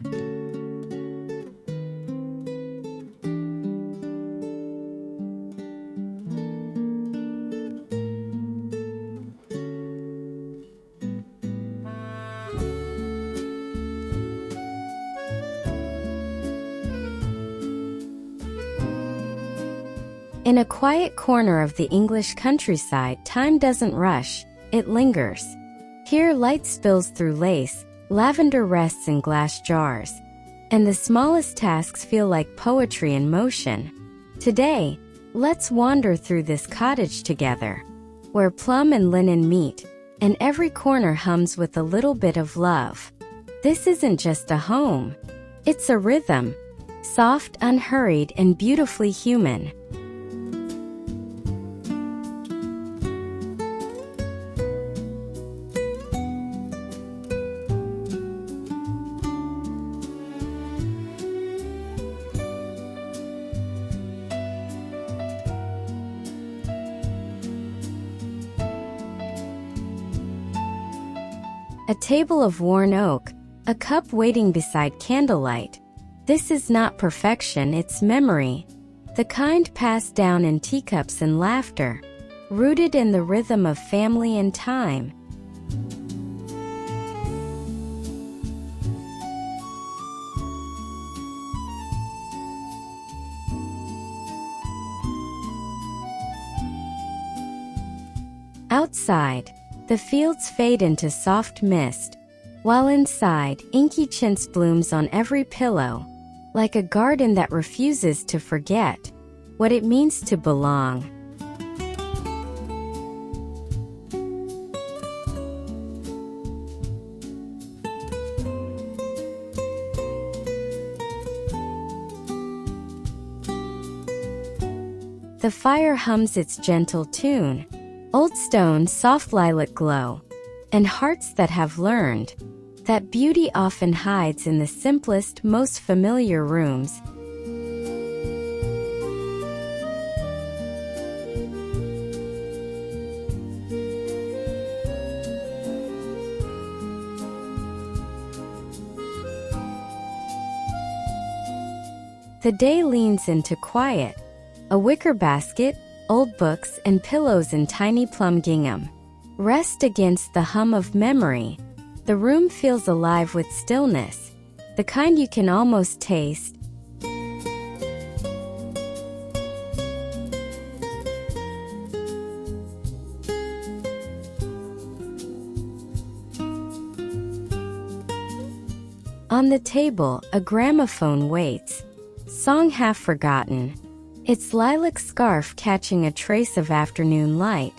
In a quiet corner of the English countryside, time doesn't rush, it lingers. Here light spills through lace, lavender rests in glass jars, and the smallest tasks feel like poetry in motion. Today, let's wander through this cottage together, where plum and linen meet, and every corner hums with a little bit of love. This isn't just a home, it's a rhythm, soft, unhurried, and beautifully human. A table of worn oak, a cup waiting beside candlelight. This is not perfection, it's memory, the kind passed down in teacups and laughter, rooted in the rhythm of family and time. Outside, the fields fade into soft mist, while inside, inky chintz blooms on every pillow, like a garden that refuses to forget what it means to belong. The fire hums its gentle tune, old stone, soft lilac glow, and hearts that have learned that beauty often hides in the simplest, most familiar rooms. The day leans into quiet, a wicker basket, old books, and pillows in tiny plum gingham rest against the hum of memory. The room feels alive with stillness, the kind you can almost taste. On the table, a gramophone waits, song half forgotten, its lilac scarf catching a trace of afternoon light.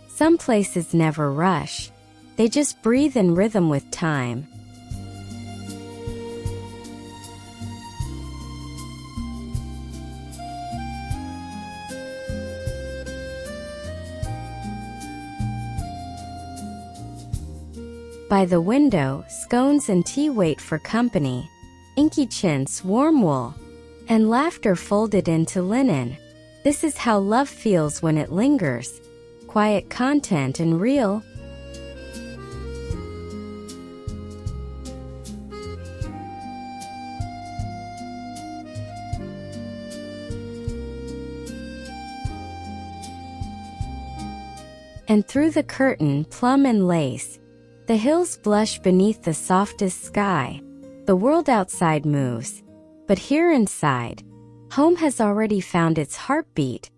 Some places never rush, they just breathe in rhythm with time. By the window, scones and tea wait for company, inky chintz, warm wool, and laughter folded into linen. This is how love feels when it lingers. Quiet content and real. And through the curtain, plum and lace, the hills blush beneath the softest sky. The world outside moves, but here inside, home has already found its heartbeat.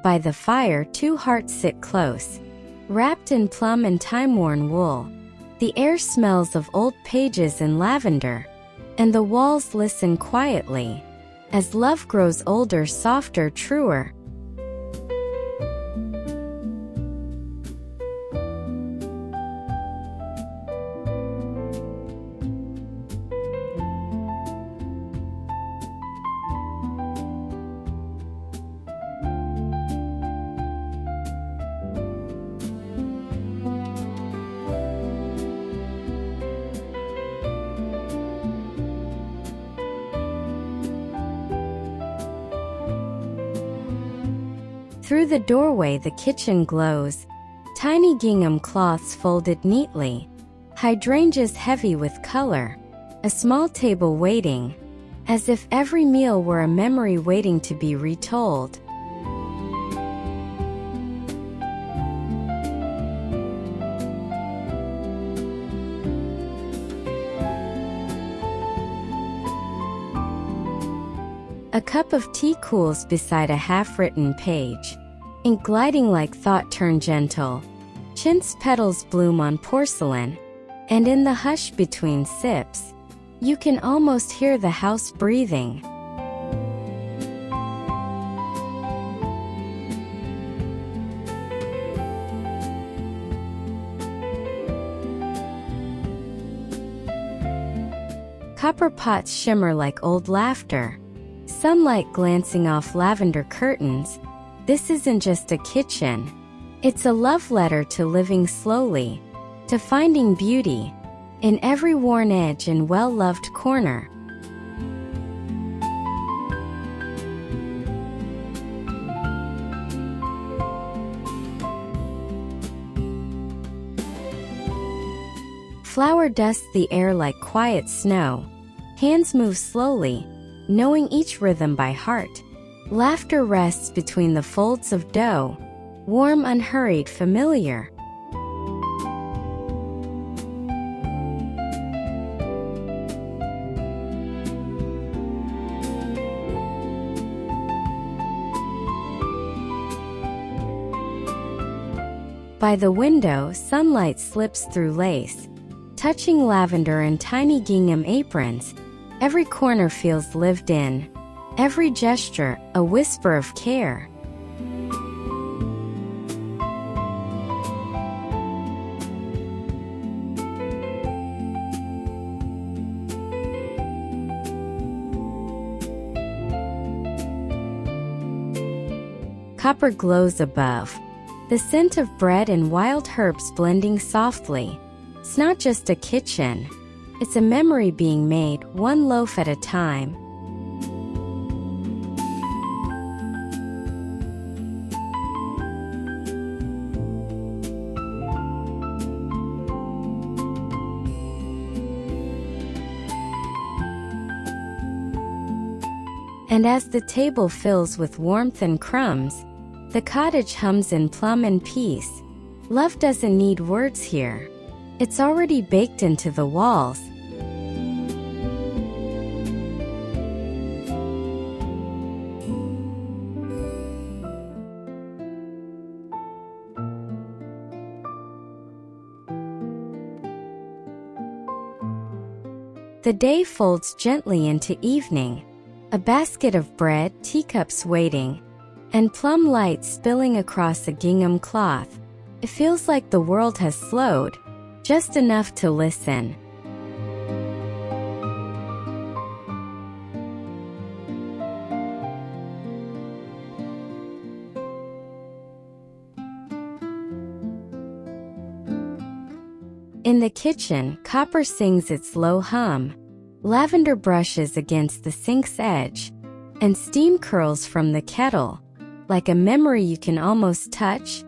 By the fire, two hearts sit close, wrapped in plum and time-worn wool. The air smells of old pages and lavender, and the walls listen quietly, as love grows older, softer, truer. Through the doorway the kitchen glows, tiny gingham cloths folded neatly, hydrangeas heavy with color, a small table waiting, as if every meal were a memory waiting to be retold. A cup of tea cools beside a half-written page. Ink gliding like thought turned gentle. Chintz petals bloom on porcelain, and in the hush between sips, you can almost hear the house breathing. Copper pots shimmer like old laughter. Sunlight glancing off lavender curtains. This isn't just a kitchen. It's a love letter to living slowly, to finding beauty in every worn edge and well-loved corner. Flour dusts the air like quiet snow. Hands move slowly, knowing each rhythm by heart. Laughter rests between the folds of dough, warm, unhurried, familiar. By the window, sunlight slips through lace, touching lavender and tiny gingham aprons. Every corner feels lived in, every gesture a whisper of care. Copper glows above, the scent of bread and wild herbs blending softly. It's not just a kitchen. It's a memory being made, one loaf at a time. And as the table fills with warmth and crumbs, the cottage hums in plum and peace. Love doesn't need words here. It's already baked into the walls. The day folds gently into evening, a basket of bread, teacups waiting, and plum light spilling across a gingham cloth. It feels like the world has slowed, just enough to listen. In the kitchen, copper sings its low hum. Lavender brushes against the sink's edge, and steam curls from the kettle, like a memory you can almost touch.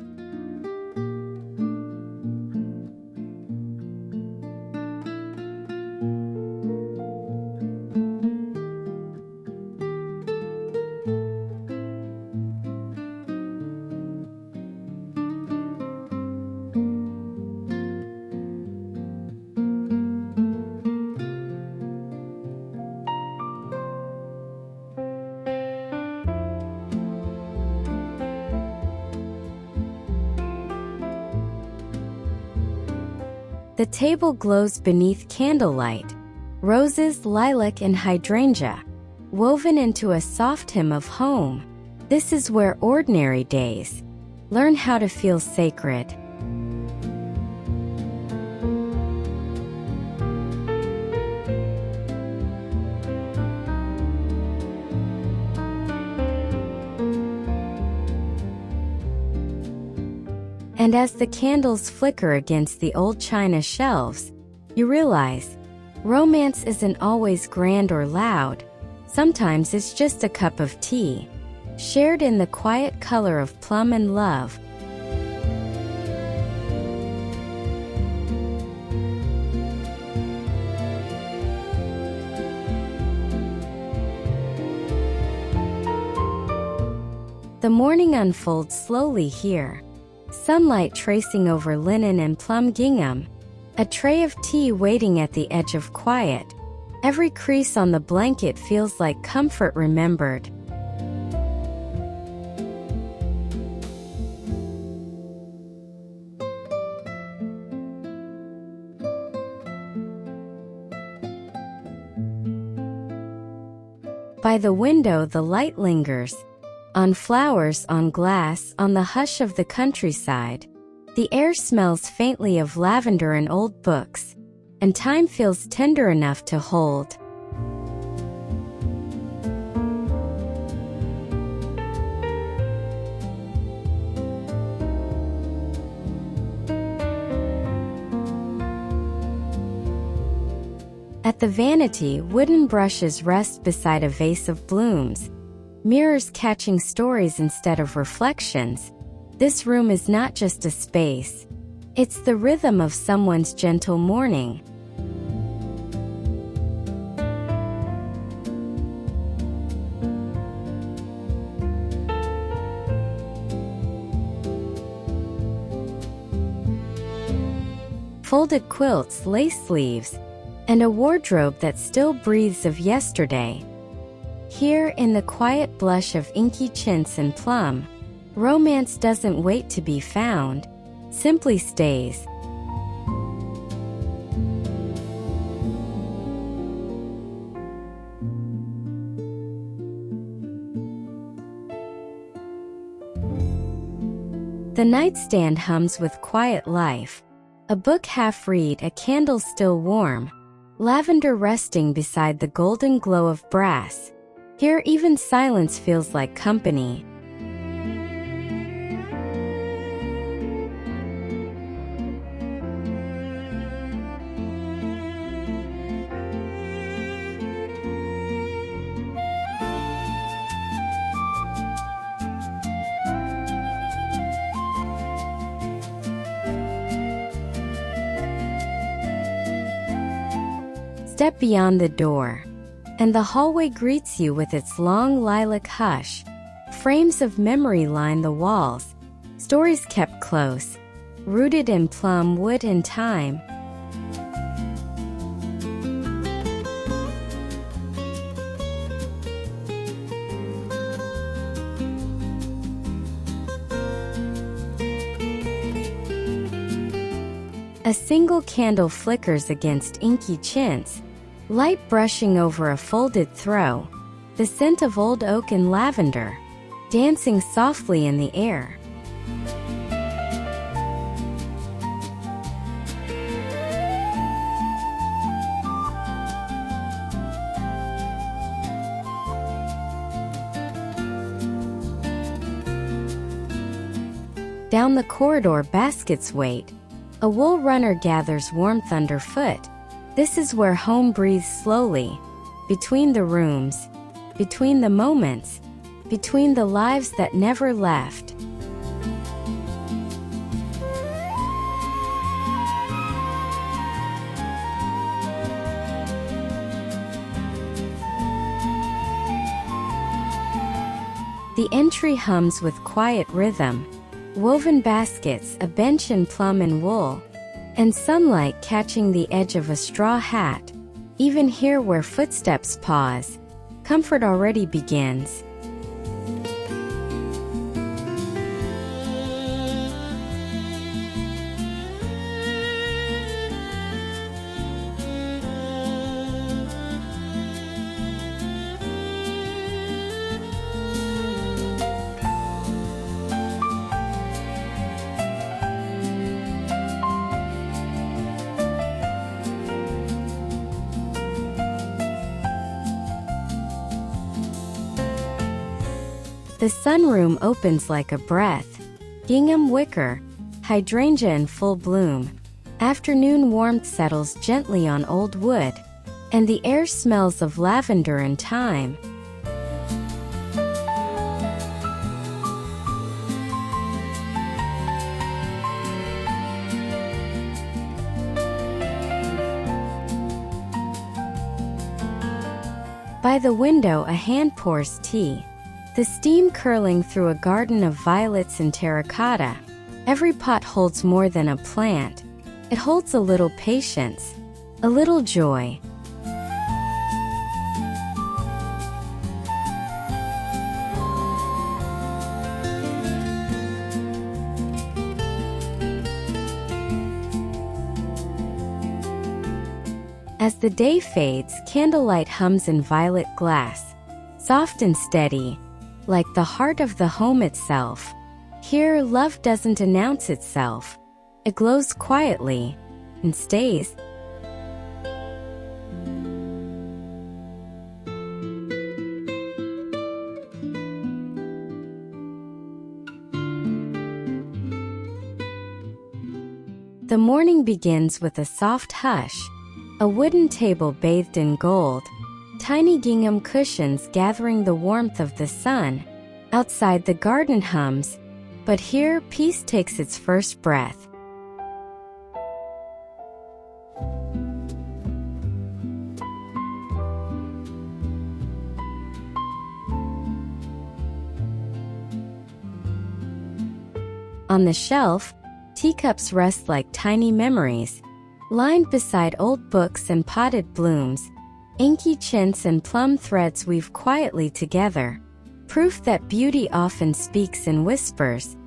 The table glows beneath candlelight, roses, lilac, and hydrangea, woven into a soft hymn of home. This is where ordinary days learn how to feel sacred. And as the candles flicker against the old china shelves, you realize romance isn't always grand or loud. Sometimes it's just a cup of tea, shared in the quiet color of plum and love. The morning unfolds slowly here. Sunlight tracing over linen and plum gingham. A tray of tea waiting at the edge of quiet. Every crease on the blanket feels like comfort remembered. By the window the light lingers. On flowers, on glass, on the hush of the countryside. The air smells faintly of lavender and old books, and time feels tender enough to hold. At the vanity, wooden brushes rest beside a vase of blooms. Mirrors catching stories instead of reflections. This room is not just a space. It's the rhythm of someone's gentle morning. Folded quilts, lace sleeves, and a wardrobe that still breathes of yesterday. Here, in the quiet blush of inky chintz and plum, romance doesn't wait to be found, simply stays. The nightstand hums with quiet life. A book half read, a candle still warm, lavender resting beside the golden glow of brass. Here even silence feels like company. Step beyond the door, and the hallway greets you with its long lilac hush. Frames of memory line the walls, stories kept close, rooted in plum, wood, and time. A single candle flickers against inky chintz, light brushing over a folded throw, the scent of old oak and lavender, dancing softly in the air. Down the corridor baskets wait. A wool runner gathers warmth underfoot. This is where home breathes slowly, between the rooms, between the moments, between the lives that never left. The entry hums with quiet rhythm. Woven baskets, a bench in plum and wool, and sunlight catching the edge of a straw hat. Even here where footsteps pause, comfort already begins. The sunroom opens like a breath. Gingham wicker, hydrangea in full bloom. Afternoon warmth settles gently on old wood, and the air smells of lavender and thyme. By the window a hand pours tea, the steam curling through a garden of violets and terracotta. Every pot holds more than a plant. It holds a little patience, a little joy. As the day fades, candlelight hums in violet glass, soft and steady, like the heart of the home itself. Here, love doesn't announce itself. It glows quietly and stays. The morning begins with a soft hush. A wooden table bathed in gold, tiny gingham cushions gathering the warmth of the sun. Outside the garden hums, but here peace takes its first breath. On the shelf, teacups rest like tiny memories, lined beside old books and potted blooms. Inky chintz and plum threads weave quietly together, proof that beauty often speaks in whispers.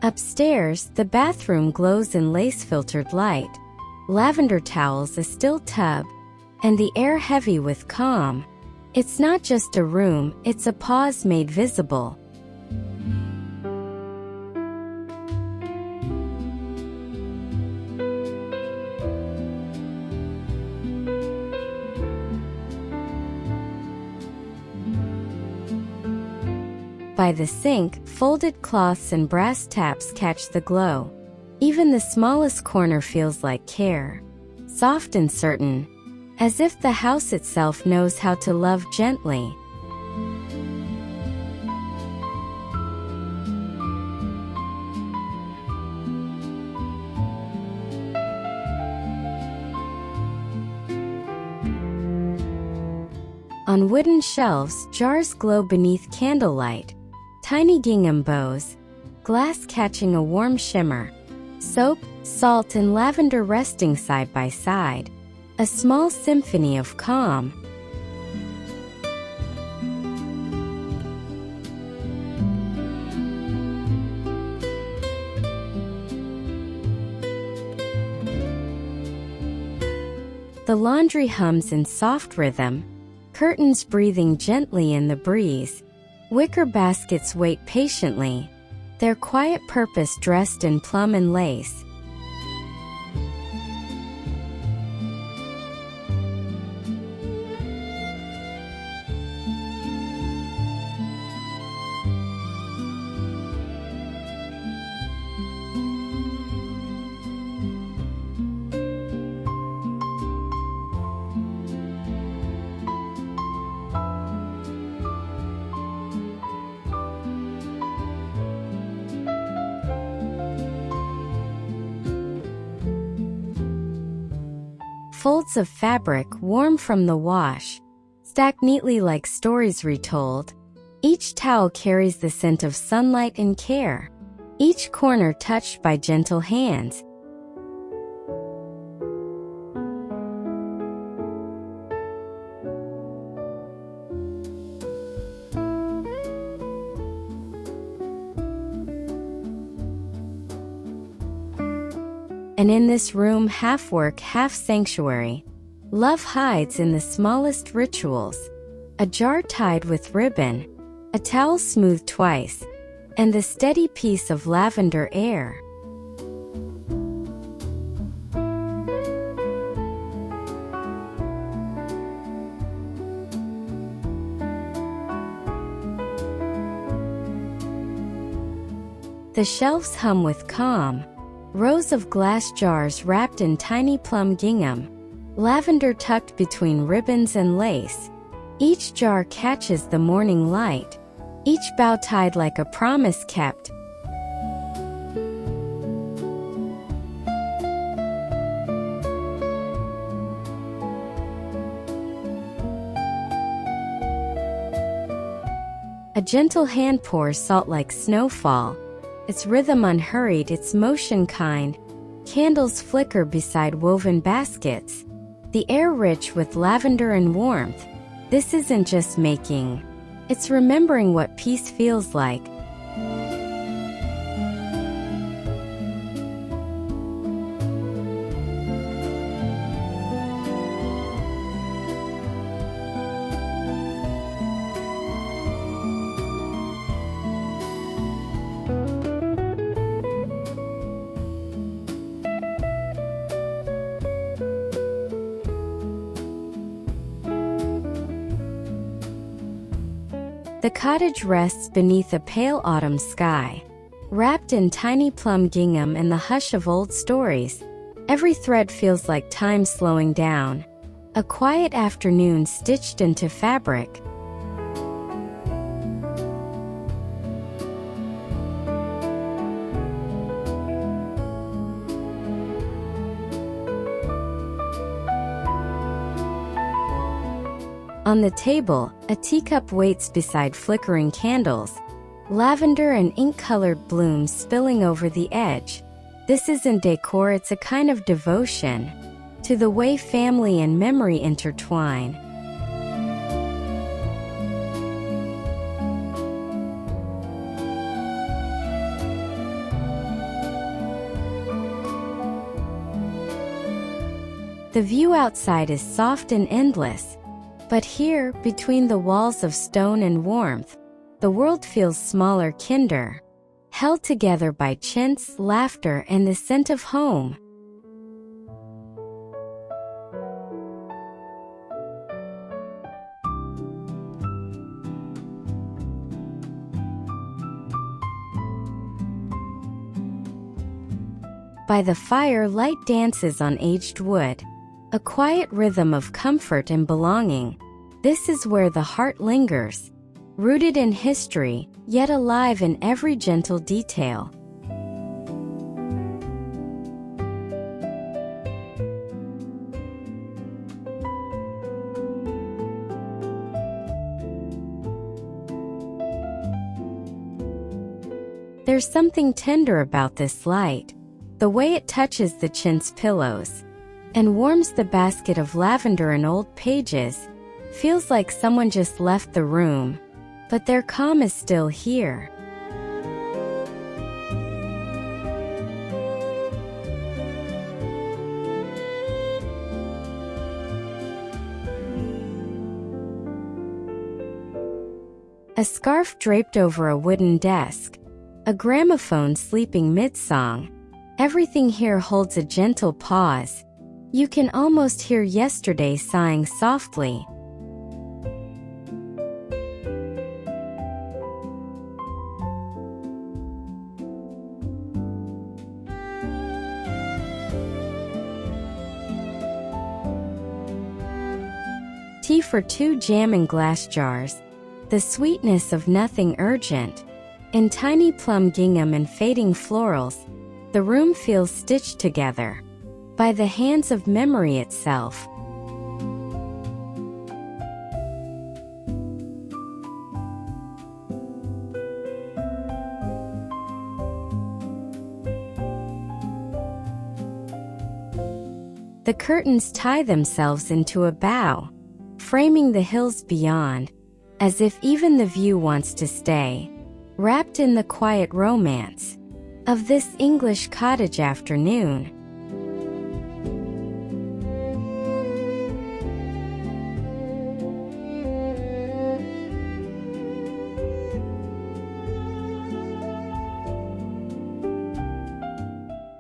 Upstairs, the bathroom glows in lace-filtered light. Lavender towels, a still tub, and the air heavy with calm. It's not just a room, it's a pause made visible. By the sink, folded cloths and brass taps catch the glow. Even the smallest corner feels like care, soft and certain, as if the house itself knows how to love gently. On wooden shelves, jars glow beneath candlelight. Tiny gingham bows, glass catching a warm shimmer. Soap, salt, and lavender resting side by side. A small symphony of calm. The laundry hums in soft rhythm, curtains breathing gently in the breeze. Wicker baskets wait patiently, their quiet purpose dressed in plum and lace. Folds of fabric warm from the wash, stacked neatly like stories retold. Each towel carries the scent of sunlight and care, each corner touched by gentle hands. And in this room, half work, half sanctuary, love hides in the smallest rituals. A jar tied with ribbon, a towel smoothed twice, and the steady peace of lavender air. The shelves hum with calm. Rows of glass jars wrapped in tiny plum gingham. Lavender tucked between ribbons and lace. Each jar catches the morning light. Each bough tied like a promise kept. A gentle hand pours salt like snowfall. Its rhythm unhurried, its motion kind. Candles flicker beside woven baskets. The air rich with lavender and warmth. This isn't just making. It's remembering what peace feels like. The cottage rests beneath a pale autumn sky, wrapped in tiny plum gingham and the hush of old stories. Every thread feels like time slowing down. A quiet afternoon stitched into fabric. On the table, a teacup waits beside flickering candles. Lavender and ink-colored blooms spilling over the edge. This isn't decor, it's a kind of devotion to the way family and memory intertwine. The view outside is soft and endless. But here, between the walls of stone and warmth, the world feels smaller, kinder, held together by chintz, laughter, and the scent of home. By the fire, light dances on aged wood. A quiet rhythm of comfort and belonging. This is where the heart lingers, rooted in history, yet alive in every gentle detail. There's something tender about this light, the way it touches the chintz pillows and warms the basket of lavender and old pages. Feels like someone just left the room, but their calm is still here. A scarf draped over a wooden desk. A gramophone sleeping mid-song. Everything here holds a gentle pause. You can almost hear yesterday sighing softly. Tea for two, jam in glass jars. The sweetness of nothing urgent. In tiny plum gingham and fading florals, the room feels stitched together by the hands of memory itself. The curtains tie themselves into a bow, framing the hills beyond, as if even the view wants to stay, wrapped in the quiet romance of this English cottage afternoon.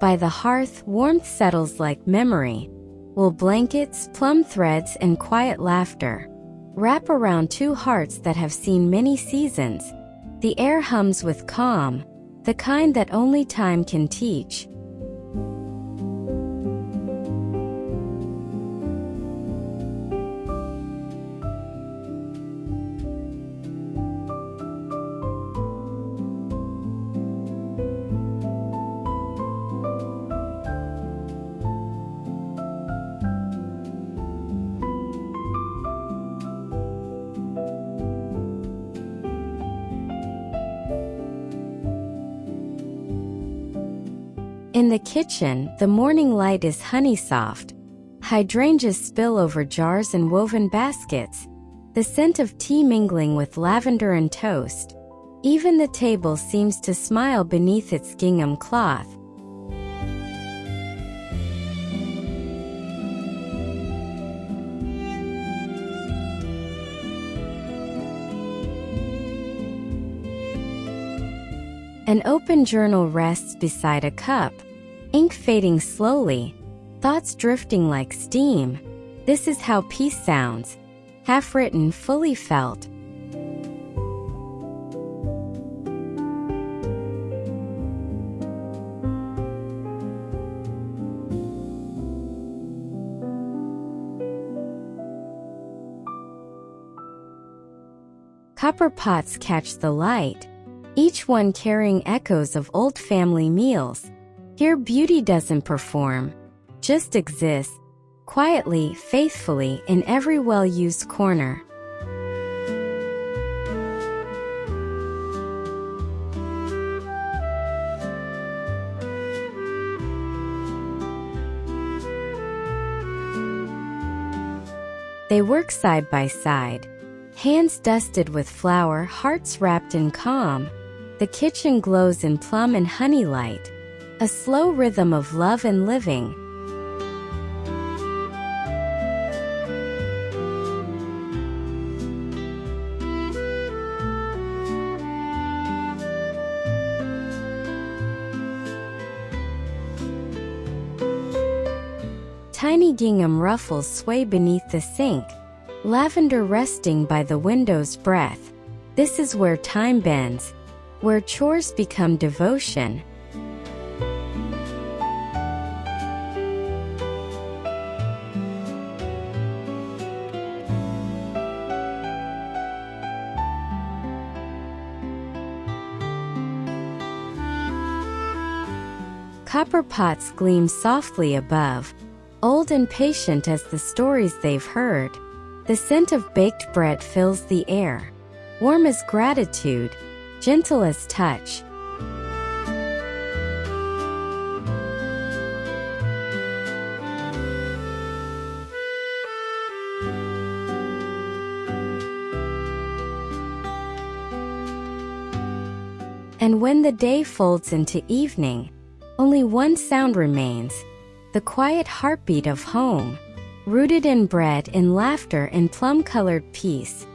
By the hearth, warmth settles like memory. Wool blankets, plum threads, and quiet laughter wrap around two hearts that have seen many seasons. The air hums with calm. the kind that only time can teach. In the kitchen, the morning light is honey soft. Hydrangeas spill over jars and woven baskets, the scent of tea mingling with lavender and toast. Even the table seems to smile beneath its gingham cloth. An open journal rests beside a cup, ink fading slowly, thoughts drifting like steam. This is how peace sounds, half written, fully felt. Copper pots catch the light, each one carrying echoes of old family meals. Here beauty doesn't perform, just exists, quietly, faithfully, in every well-used corner. They work side by side, hands dusted with flour, hearts wrapped in calm. The kitchen glows in plum and honey light, a slow rhythm of love and living. Tiny gingham ruffles sway beneath the sink, lavender resting by the window's breath. This is where time bends, where chores become devotion. Copper pots gleam softly above, old and patient as the stories they've heard. The scent of baked bread fills the air, warm as gratitude, gentle as touch. And when the day folds into evening, only one sound remains, the quiet heartbeat of home, rooted in bread, in laughter, in plum-colored peace.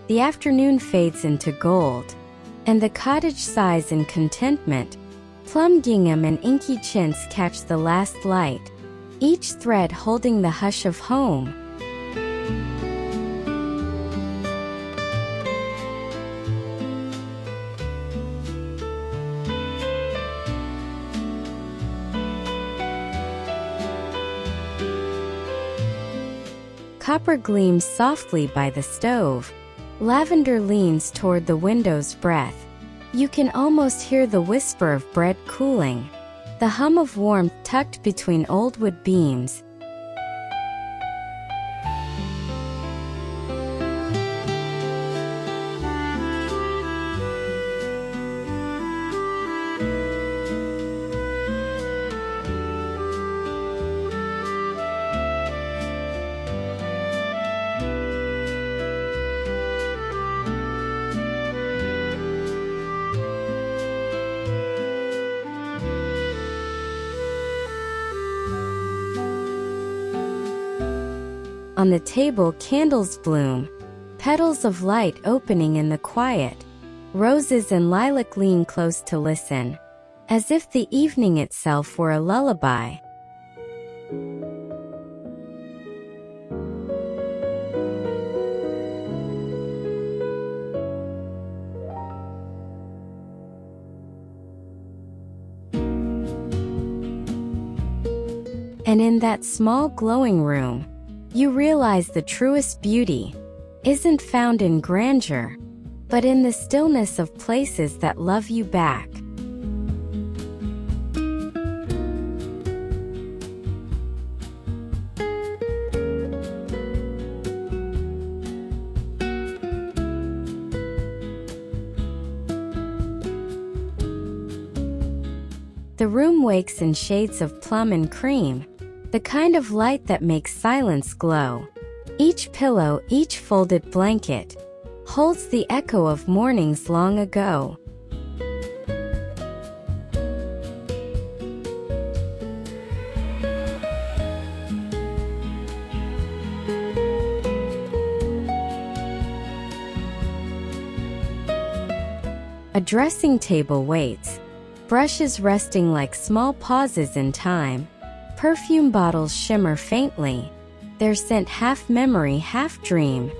The afternoon fades into gold, and the cottage sighs in contentment. Plum gingham and inky chintz catch the last light, each thread holding the hush of home. Copper gleams softly by the stove. Lavender leans toward the window's breath. You can almost hear the whisper of bread cooling, the hum of warmth tucked between old wood beams. On the table candles bloom, petals of light opening in the quiet. Roses and lilac lean close to listen, as if the evening itself were a lullaby. And in that small glowing room, you realize the truest beauty isn't found in grandeur, but in the stillness of places that love you back. The room wakes in shades of plum and cream, the kind of light that makes silence glow. Each pillow, each folded blanket, holds the echo of mornings long ago. A dressing table waits, brushes resting like small pauses in time. Perfume bottles shimmer faintly, their scent half memory, half dream.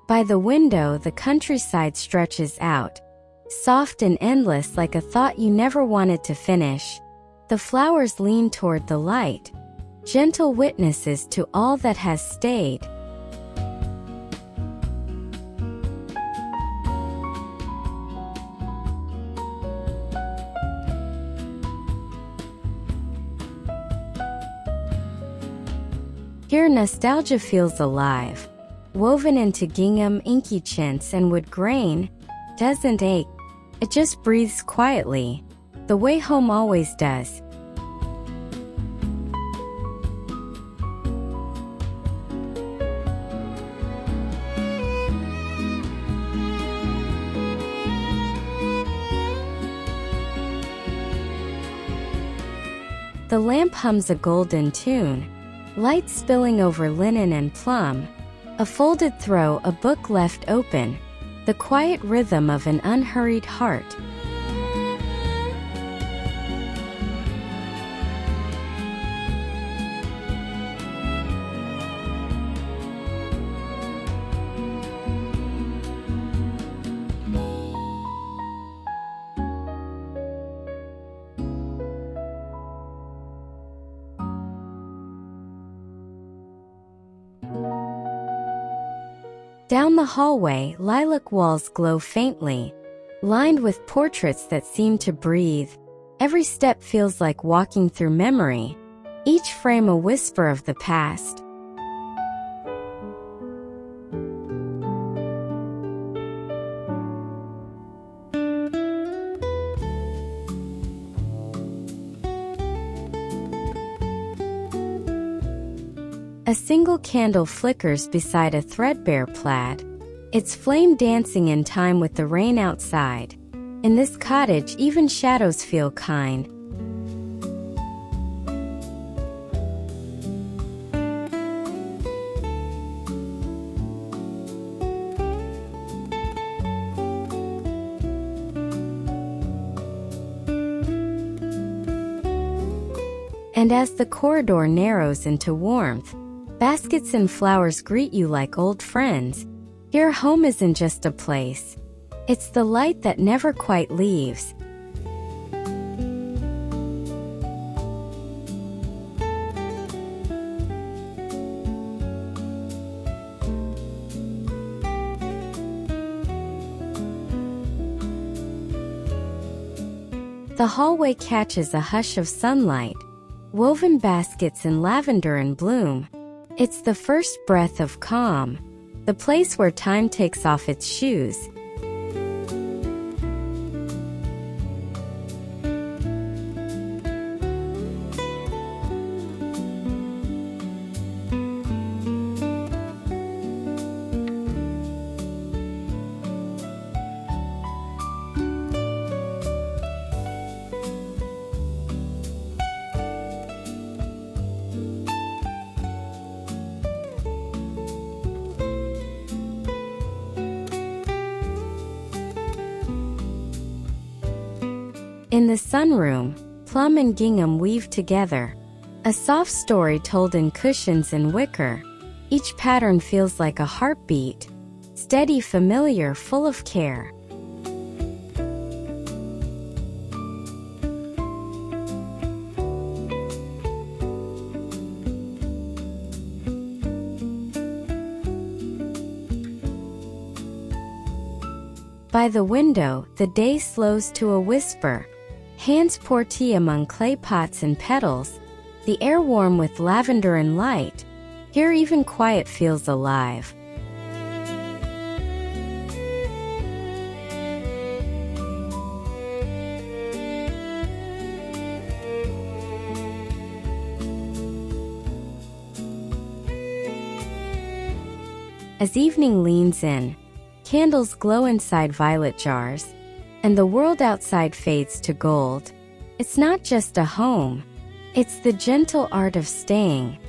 By the window, the countryside stretches out, soft and endless like a thought you never wanted to finish. The flowers lean toward the light, gentle witnesses to all that has stayed. Here nostalgia feels alive, woven into gingham, inky chintz and wood grain. Doesn't ache, it just breathes quietly, the way home always does. The lamp hums a golden tune, light spilling over linen and plum, a folded throw, a book left open, the quiet rhythm of an unhurried heart. Down the hallway, lilac walls glow faintly, lined with portraits that seem to breathe. Every step feels like walking through memory, each frame a whisper of the past. A single candle flickers beside a threadbare plaid, its flame dancing in time with the rain outside. In this cottage, even shadows feel kind. And as the corridor narrows into warmth, baskets and flowers greet you like old friends. Here home isn't just a place, it's the light that never quite leaves. The hallway catches a hush of sunlight, woven baskets in lavender and bloom. It's the first breath of calm, the place where time takes off its shoes. In the sunroom, Plum and Gingham weave together. A soft story told in cushions and wicker. Each pattern feels like a heartbeat. Steady, familiar, full of care. By the window, the day slows to a whisper. Hands pour tea among clay pots and petals. The air warm with lavender and light. Here even quiet feels alive. As evening leans in, candles glow inside violet jars, and the world outside fades to gold. It's not just a home, it's the gentle art of staying.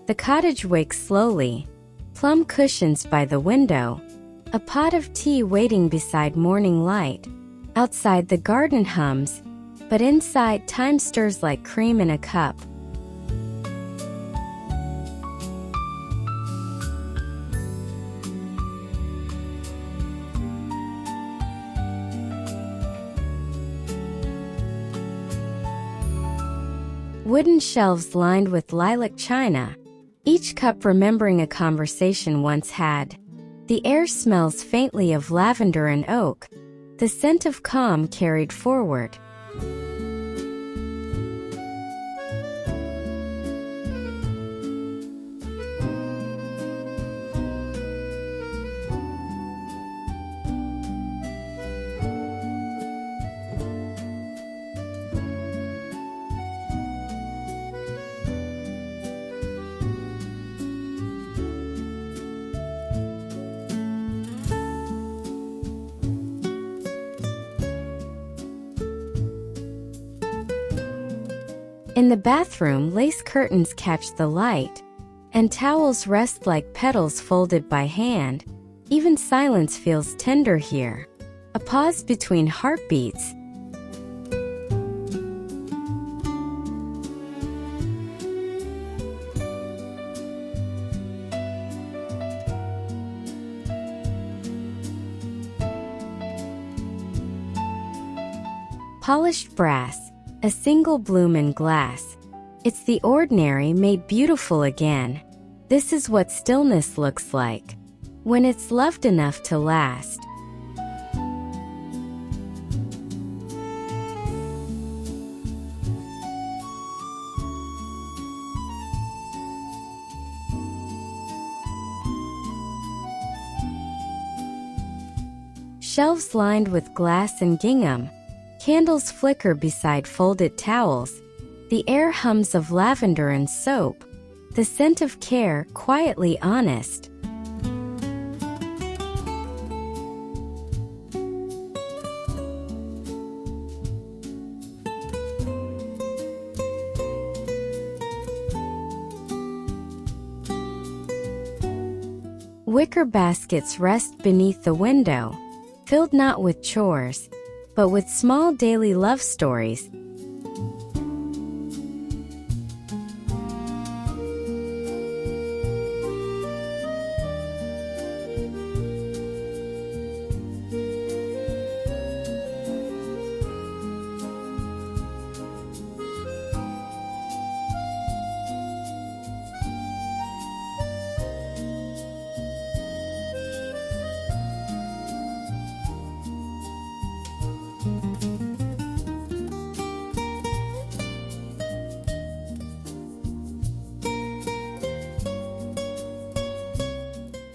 The cottage wakes slowly, plum cushions by the window, a pot of tea waiting beside morning light. Outside the garden hums, but inside time stirs like cream in a cup. Wooden shelves lined with lilac china, each cup remembering a conversation once had. The air smells faintly of lavender and oak, the scent of calm carried forward. In the bathroom, lace curtains catch the light, and towels rest like petals folded by hand. Even silence feels tender here, a pause between heartbeats. Polished brass, a single bloom in glass. It's the ordinary made beautiful again. This is what stillness looks like, when it's loved enough to last. Shelves lined with glass and gingham. Candles flicker beside folded towels. The air hums of lavender and soap, the scent of care quietly honest. Wicker baskets rest beneath the window, filled not with chores, but with small daily love stories.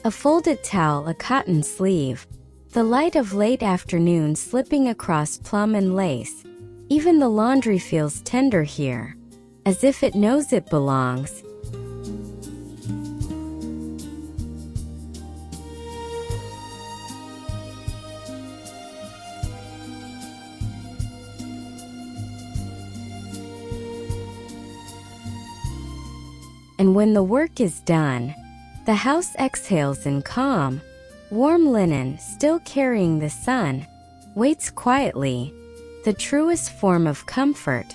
A folded towel, a cotton sleeve. The light of late afternoon slipping across plum and lace. Even the laundry feels tender here, as if it knows it belongs. And when the work is done, the house exhales in calm. Warm linen, still carrying the sun, waits quietly, the truest form of comfort.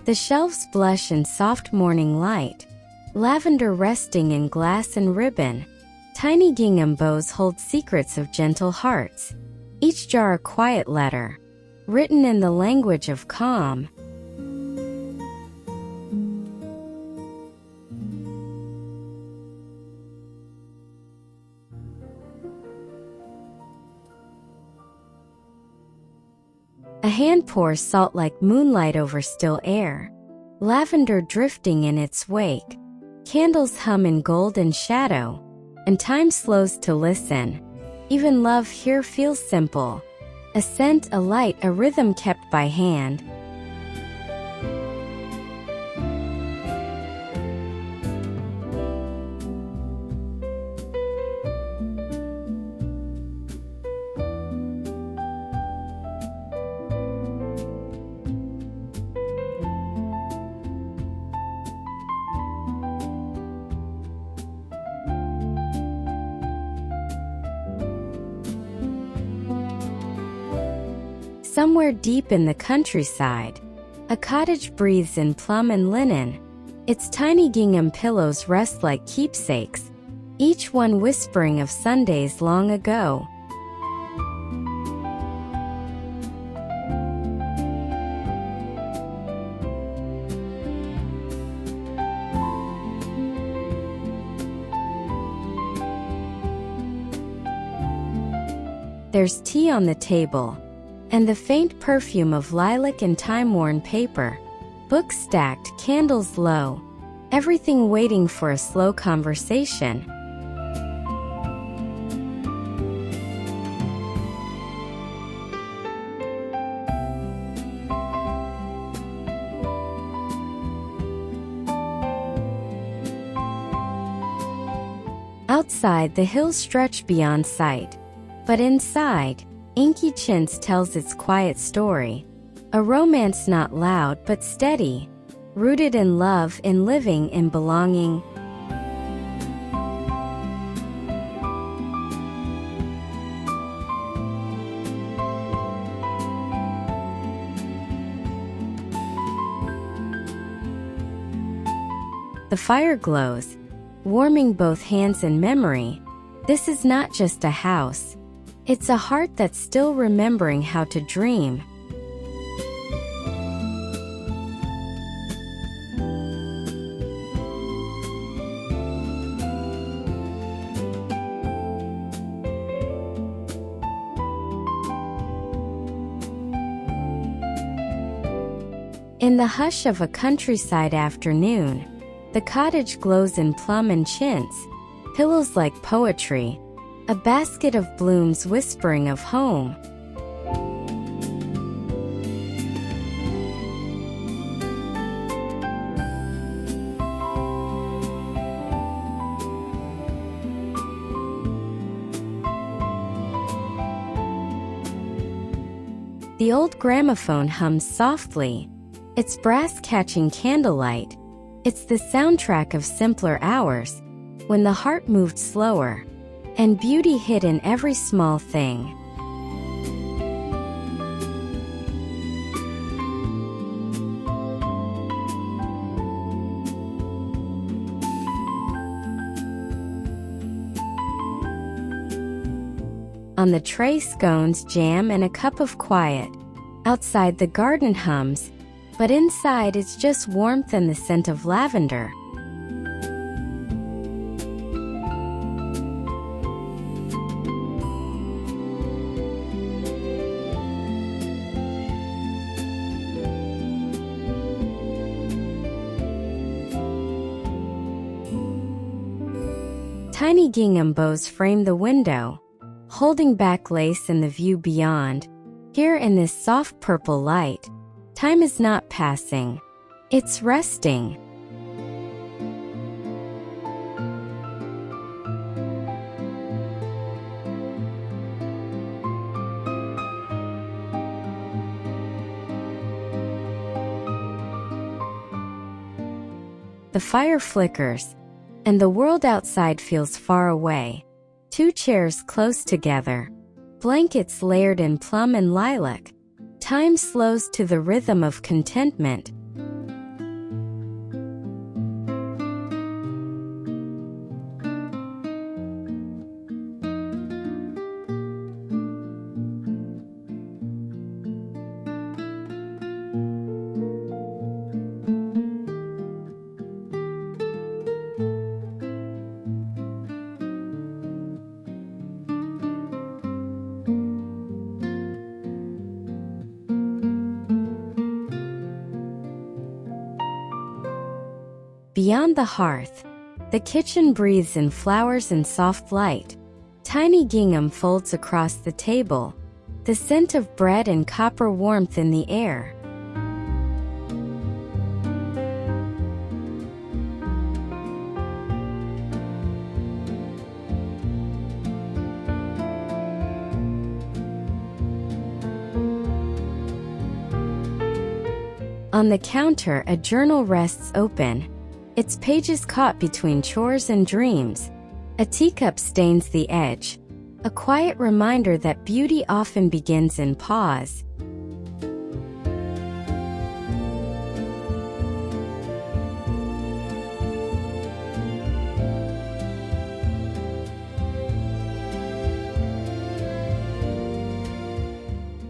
The shelves blush in soft morning light, lavender resting in glass and ribbon. Tiny gingham bows hold secrets of gentle hearts, each jar a quiet letter, written in the language of calm. A hand pours salt like moonlight over still air, lavender drifting in its wake. Candles hum in golden shadow, and time slows to listen. Even love here feels simple. A scent, a light, a rhythm kept by hand. Somewhere deep in the countryside, a cottage breathes in plum and linen. Its tiny gingham pillows rest like keepsakes, each one whispering of Sundays long ago. There's tea on the table, and the faint perfume of lilac and time-worn paper. Books stacked, candles low, everything waiting for a slow conversation. Outside, the hills stretch beyond sight, but inside, inky chintz tells its quiet story. A romance not loud but steady, rooted in love, in living, in belonging. The fire glows, warming both hands and memory. This is not just a house. It's a heart that's still remembering how to dream. In the hush of a countryside afternoon, the cottage glows in plum and chintz, pillows like poetry, a basket of blooms whispering of home. The old gramophone hums softly, its brass catching candlelight. It's the soundtrack of simpler hours, when the heart moved slower, and beauty hid in every small thing. On the tray, scones, jam, and a cup of quiet. Outside, the garden hums, but inside it's just warmth and the scent of lavender. Tiny gingham bows frame the window, holding back lace and the view beyond. Here in this soft purple light, time is not passing, it's resting. The fire flickers, and the world outside feels far away. Two chairs close together, blankets layered in plum and lilac. Time slows to the rhythm of contentment. Beyond the hearth, the kitchen breathes in flowers and soft light. Tiny gingham folds across the table, the scent of bread and copper warmth in the air. On the counter, a journal rests open, its pages caught between chores and dreams. A teacup stains the edge, a quiet reminder that beauty often begins in pause.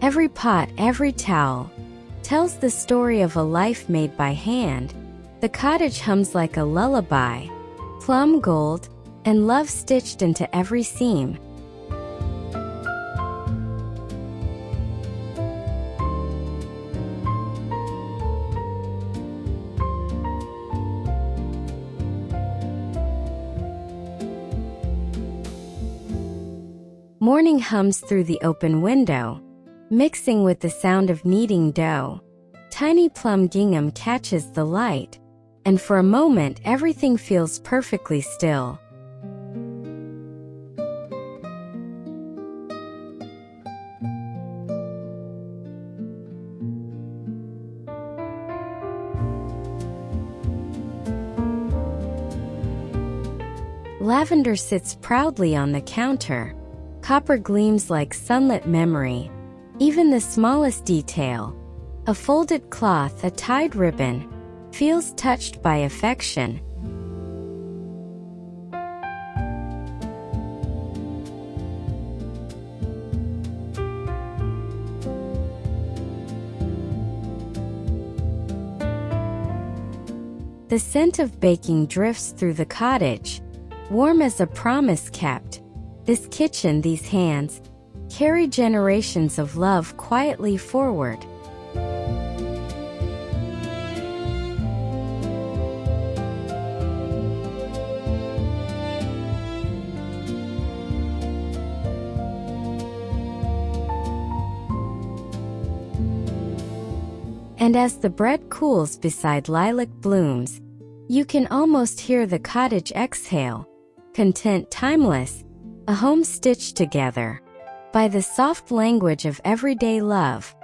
Every pot, every towel, tells the story of a life made by hand. The cottage hums like a lullaby, plum gold, and love stitched into every seam. Morning hums through the open window, mixing with the sound of kneading dough. Tiny plum gingham catches the light, and for a moment everything feels perfectly still. Lavender sits proudly on the counter. Copper gleams like sunlit memory. Even the smallest detail, a folded cloth, a tied ribbon, feels touched by affection. The scent of baking drifts through the cottage, warm as a promise kept. This kitchen, these hands, carry generations of love quietly forward. And as the bread cools beside lilac blooms, you can almost hear the cottage exhale, content, timeless, a home stitched together by the soft language of everyday love.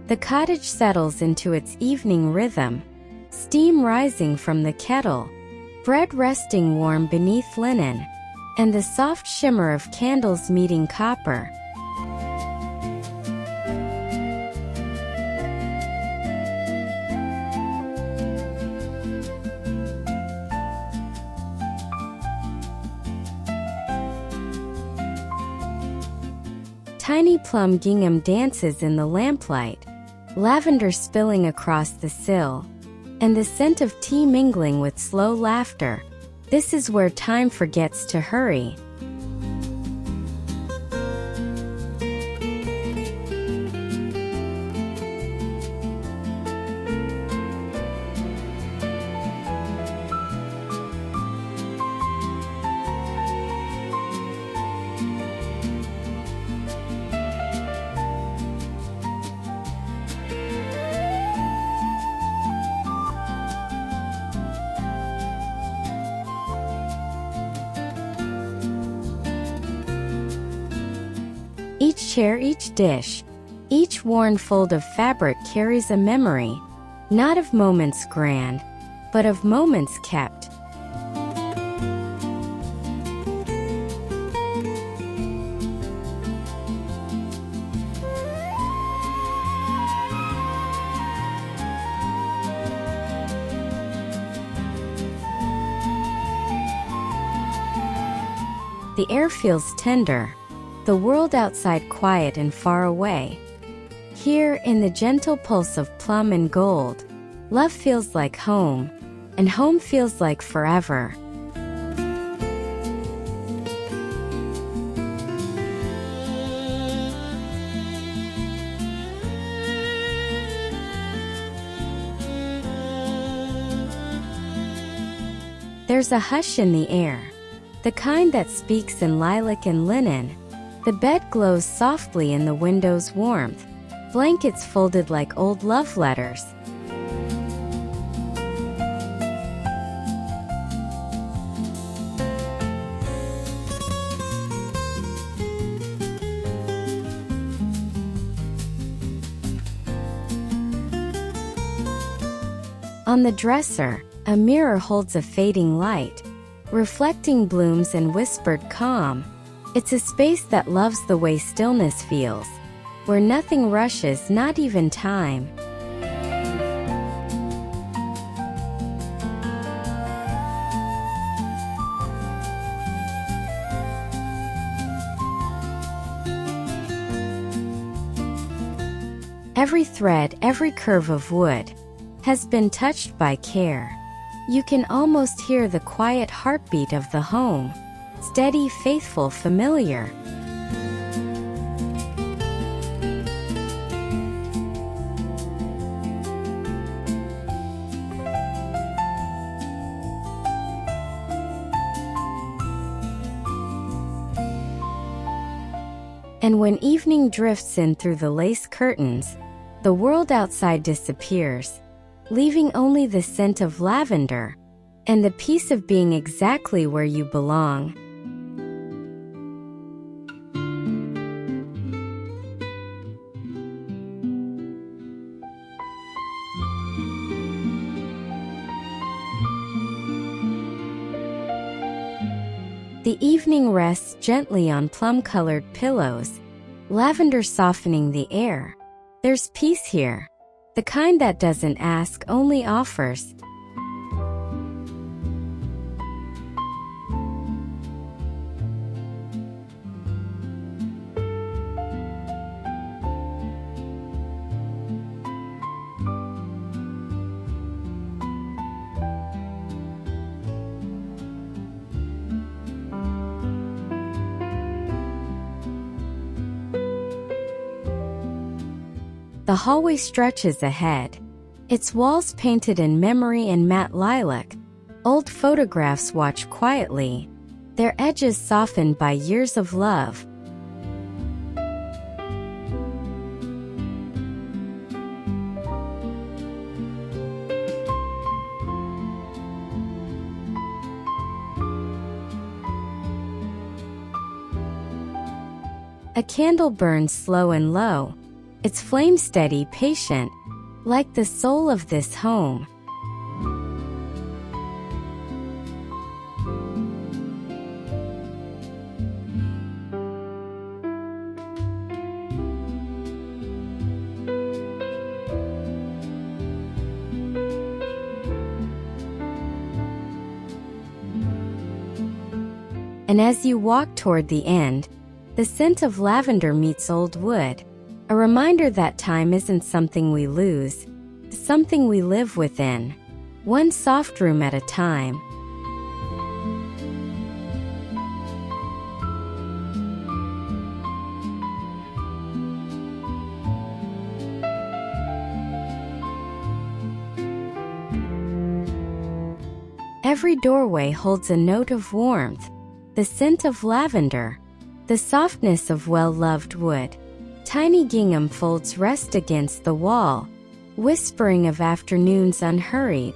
The cottage settles into its evening rhythm, steam rising from the kettle, bread resting warm beneath linen, and the soft shimmer of candles meeting copper. Tiny plum gingham dances in the lamplight, lavender spilling across the sill, and the scent of tea mingling with slow laughter. This is where time forgets to hurry. Each chair, each dish, each worn fold of fabric carries a memory, not of moments grand, but of moments kept. The air feels tender, the world outside quiet and far away. Here, in the gentle pulse of plum and gold, love feels like home, and home feels like forever. There's a hush in the air, the kind that speaks in lilac and linen. The bed glows softly in the window's warmth, blankets folded like old love letters. On the dresser, a mirror holds a fading light, reflecting blooms and whispered calm. It's a space that loves the way stillness feels, where nothing rushes, not even time. Every thread, every curve of wood has been touched by care. You can almost hear the quiet heartbeat of the home, steady, faithful, familiar. And when evening drifts in through the lace curtains, the world outside disappears, leaving only the scent of lavender and the peace of being exactly where you belong. The evening rests gently on plum-colored pillows, lavender softening the air. There's peace here, the kind that doesn't ask, only offers. The hallway stretches ahead, its walls painted in memory and matte lilac. Old photographs watch quietly, their edges softened by years of love. A candle burns slow and low, its flame steady, patient, like the soul of this home. And as you walk toward the end, the scent of lavender meets old wood. A reminder that time isn't something we lose, it's something we live within, one soft room at a time. Every doorway holds a note of warmth, the scent of lavender, the softness of well-loved wood. Tiny gingham folds rest against the wall, whispering of afternoons unhurried.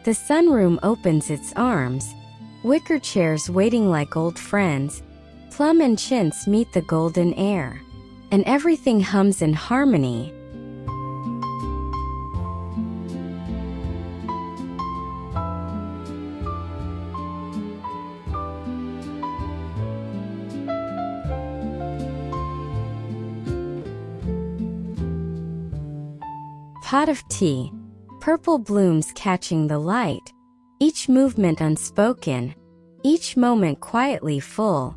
The sunroom opens its arms, wicker chairs waiting like old friends, plum and chintz meet the golden air, and everything hums in harmony. Pot of tea, purple blooms catching the light, each movement unspoken, each moment quietly full.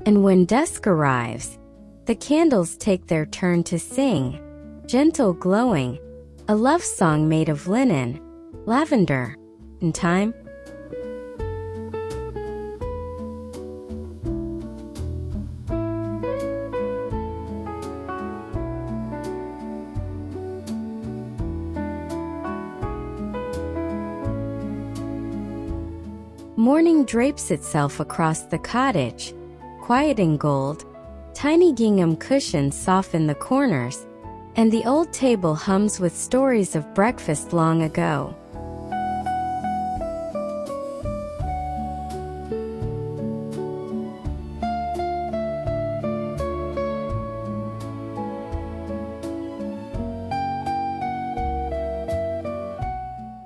And when dusk arrives, the candles take their turn to sing, gentle glowing, a love song made of linen, lavender, and thyme. Morning drapes itself across the cottage, quiet in gold. Tiny gingham cushions soften the corners, and the old table hums with stories of breakfast long ago.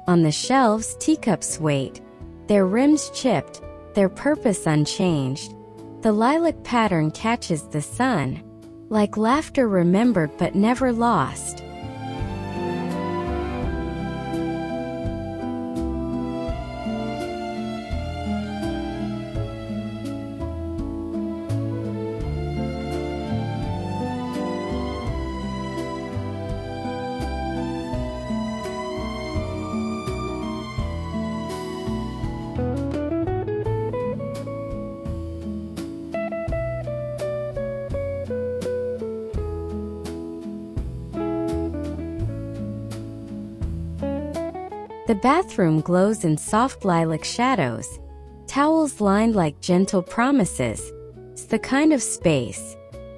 On the shelves, teacups wait, their rims chipped, their purpose unchanged. The lilac pattern catches the sun, like laughter remembered but never lost. The bathroom glows in soft lilac shadows, towels lined like gentle promises. It's the kind of space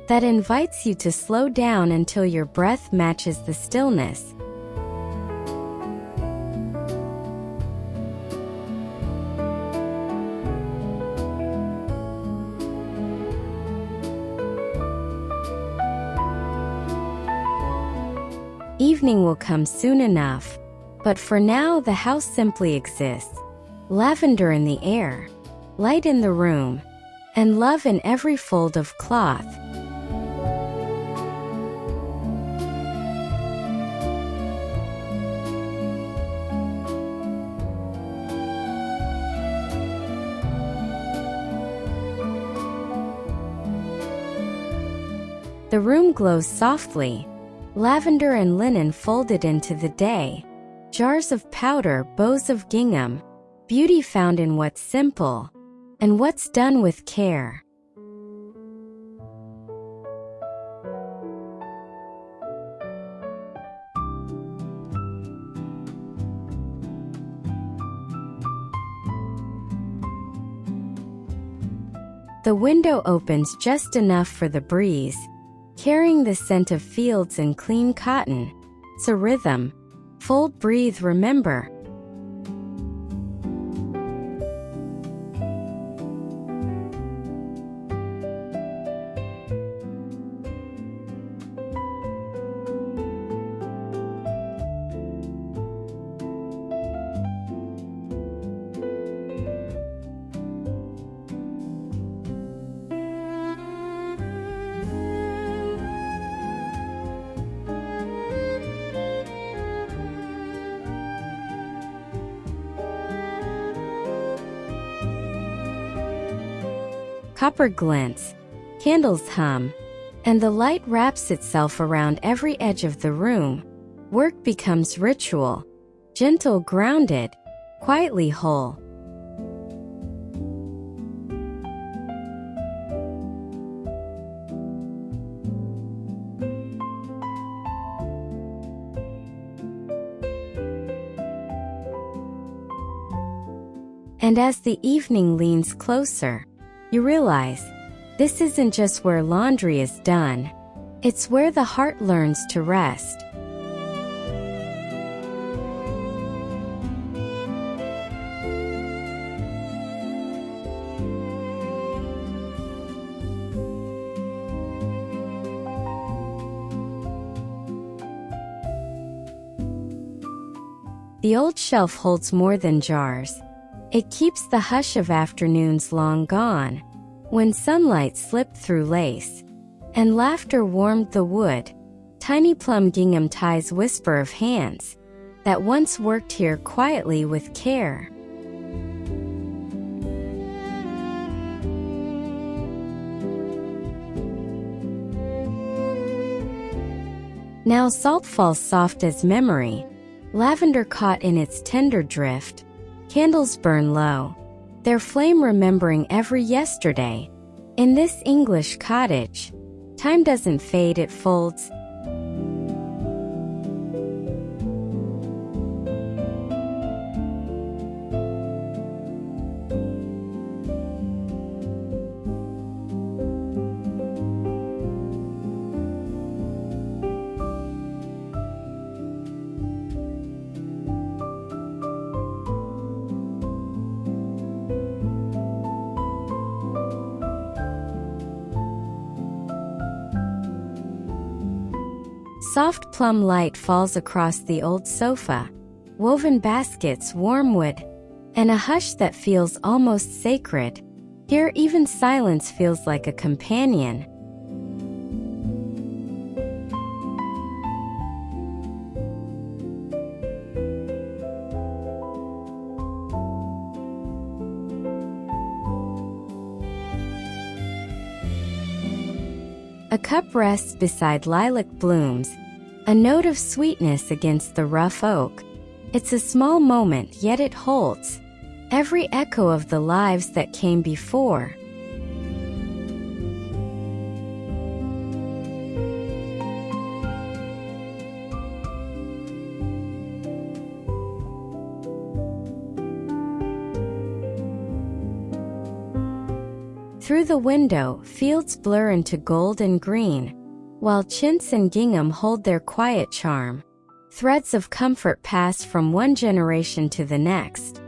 that invites you to slow down until your breath matches the stillness. Evening will come soon enough. But for now, the house simply exists. Lavender in the air, light in the room, and love in every fold of cloth. The room glows softly, lavender and linen folded into the day. Jars of powder, bows of gingham, beauty found in what's simple, and what's done with care. The window opens just enough for the breeze, carrying the scent of fields and clean cotton. It's a rhythm. Fold, breathe, remember. Copper glints, candles hum, and the light wraps itself around every edge of the room. Work becomes ritual, gentle, grounded, quietly whole. And as the evening leans closer, you realize this isn't just where laundry is done, it's where the heart learns to rest. The old shelf holds more than jars. It keeps the hush of afternoons long gone, when sunlight slipped through lace, and laughter warmed the wood. Tiny Plum Gingham ties whisper of hands that once worked here quietly with care. Now salt falls soft as memory, lavender caught in its tender drift. Candles burn low, their flame remembering every yesterday. In this English cottage, time doesn't fade, it folds. Soft plum light falls across the old sofa, woven baskets, warm wood, and a hush that feels almost sacred. Here even silence feels like a companion. A cup rests beside lilac blooms, a note of sweetness against the rough oak. It's a small moment, yet it holds every echo of the lives that came before. Through the window, fields blur into gold and green, while chintz and gingham hold their quiet charm. Threads of comfort pass from one generation to the next.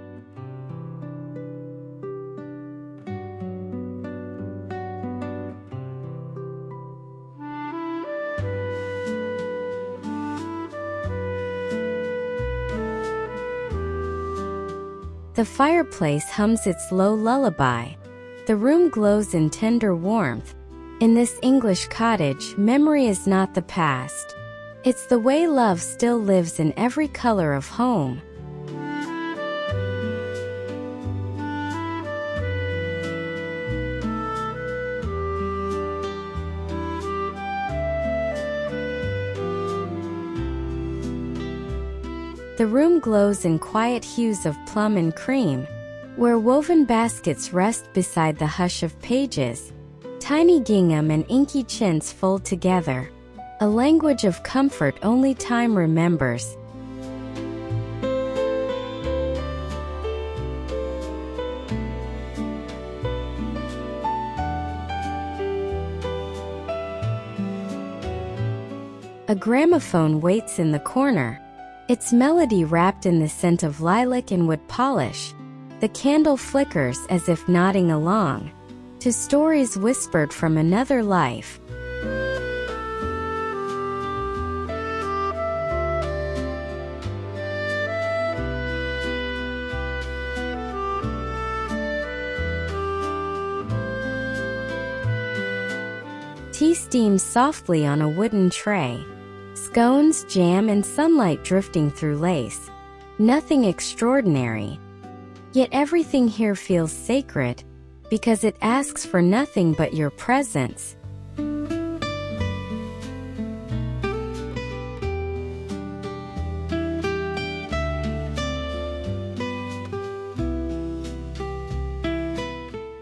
The fireplace hums its low lullaby. The room glows in tender warmth. In this English cottage, memory is not the past. It's the way love still lives in every color of home. The room glows in quiet hues of plum and cream, where woven baskets rest beside the hush of pages. Tiny gingham and inky chintz fold together, a language of comfort only time remembers. A gramophone waits in the corner, its melody wrapped in the scent of lilac and wood polish. The candle flickers as if nodding along to stories whispered from another life. Tea steams softly on a wooden tray. Scones, jam, and sunlight drifting through lace. Nothing extraordinary. Yet everything here feels sacred, because it asks for nothing but your presence.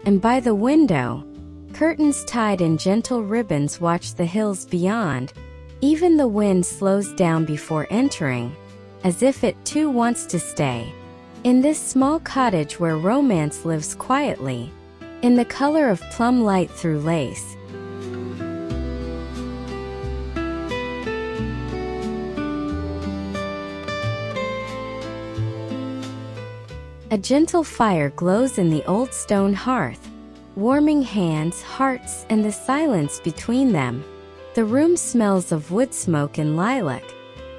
And by the window, curtains tied in gentle ribbons watch the hills beyond. Even the wind slows down before entering, as if it too wants to stay. In this small cottage where romance lives quietly, in the color of plum light through lace. A gentle fire glows in the old stone hearth, warming hands, hearts, and the silence between them. The room smells of wood smoke and lilac,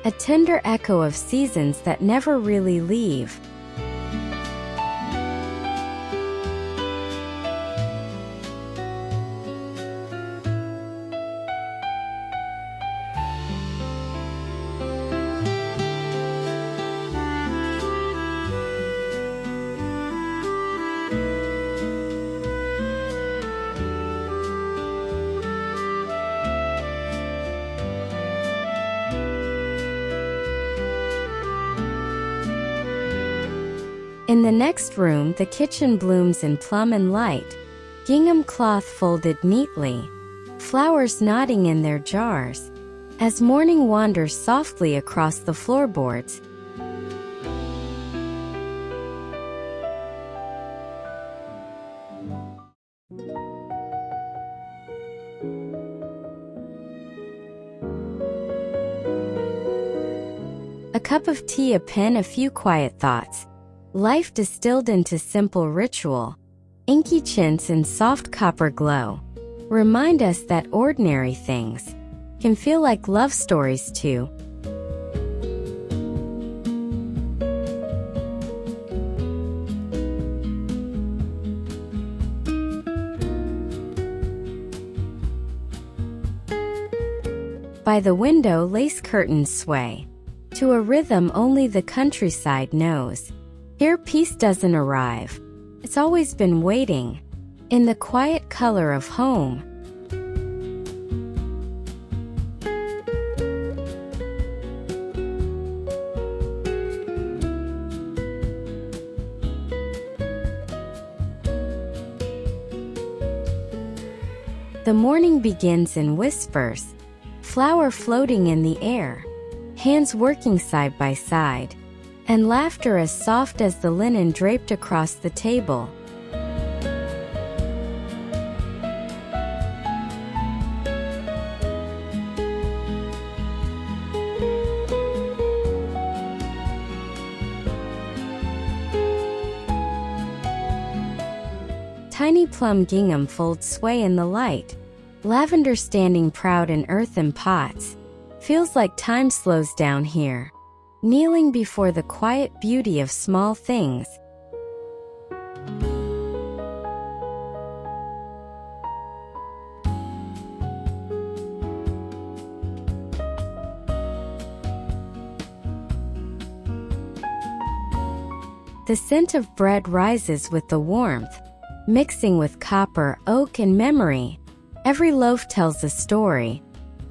a tender echo of seasons that never really leave. In the next room, the kitchen blooms in plum and light, gingham cloth folded neatly, flowers nodding in their jars, as morning wanders softly across the floorboards. A cup of tea, a pen, a few quiet thoughts. Life distilled into simple ritual. Inky chintz and soft copper glow remind us that ordinary things can feel like love stories too. By the window, lace curtains sway to a rhythm only the countryside knows. Here peace doesn't arrive, it's always been waiting, in the quiet color of home. The morning begins in whispers, flower floating in the air, hands working side by side, and laughter as soft as the linen draped across the table. Tiny plum gingham folds sway in the light, lavender standing proud in earthen pots. Feels like time slows down here, kneeling before the quiet beauty of small things. The scent of bread rises with the warmth, mixing with copper, oak, and memory. Every loaf tells a story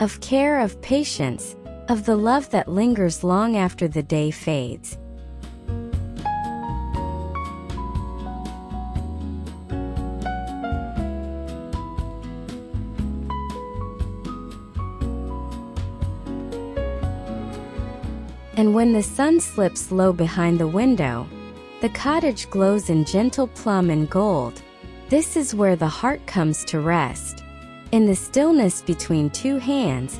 of care, of patience, of the love that lingers long after the day fades. And when the sun slips low behind the window, the cottage glows in gentle plum and gold. This is where the heart comes to rest, in the stillness between two hands,